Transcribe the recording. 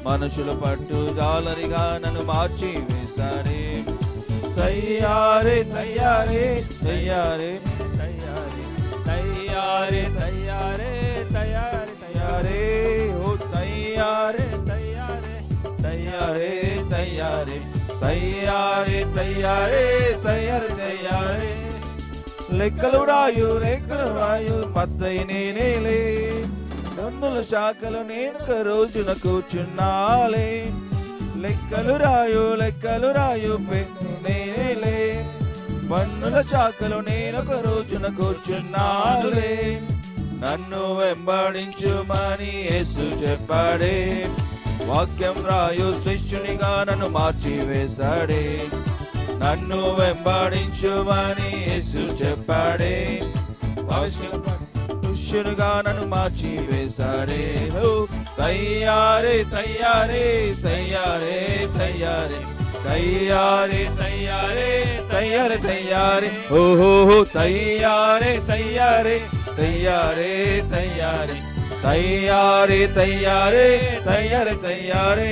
మనుషుల పట్టు జాలరిగా నన్ను మార్చి వేశాడే. తయ్యారే తయ్యారే తయ్యారే తయ్యారే తయ్యారే తయ్యారే తయ్యారే తయ్యారే ఓ తయ్యారే తయ్యారే తయ్యారే తయ్యారే తయ్యారే తయ్యారే తయ్యారే తయ్యారే. లెక్కలు రాయు మత్తయి నేనేలే, కన్నుల శాఖలు నేను ఒక రోజున కూర్చున్నాలే. లెక్కలు రాయు నేనేలే, పన్నుల శాఖలు నేను ఒక రోజున కూర్చున్నాలే. నన్ను వెంబడించుమని యేసు చెప్పాడే, వాక్యం రాయు శిష్యునిగా నన్ను మార్చి వేశాడే. నన్ను వెంబడించుమని యేసు చెప్పాడే, శిష్యునిగా నన్ను మార్చి వేశాడే. తయ్యారే తయ్యారే తయ్యారే తయ్యారే తయ్యారే తయ్యారే తయ్యారే తయ్యారే ఓహో తయ్యారే తయ్యారే తయ్యారే తయ్యారే తయ్యారే తయ్యారే తయ్యారే తయ్యారే.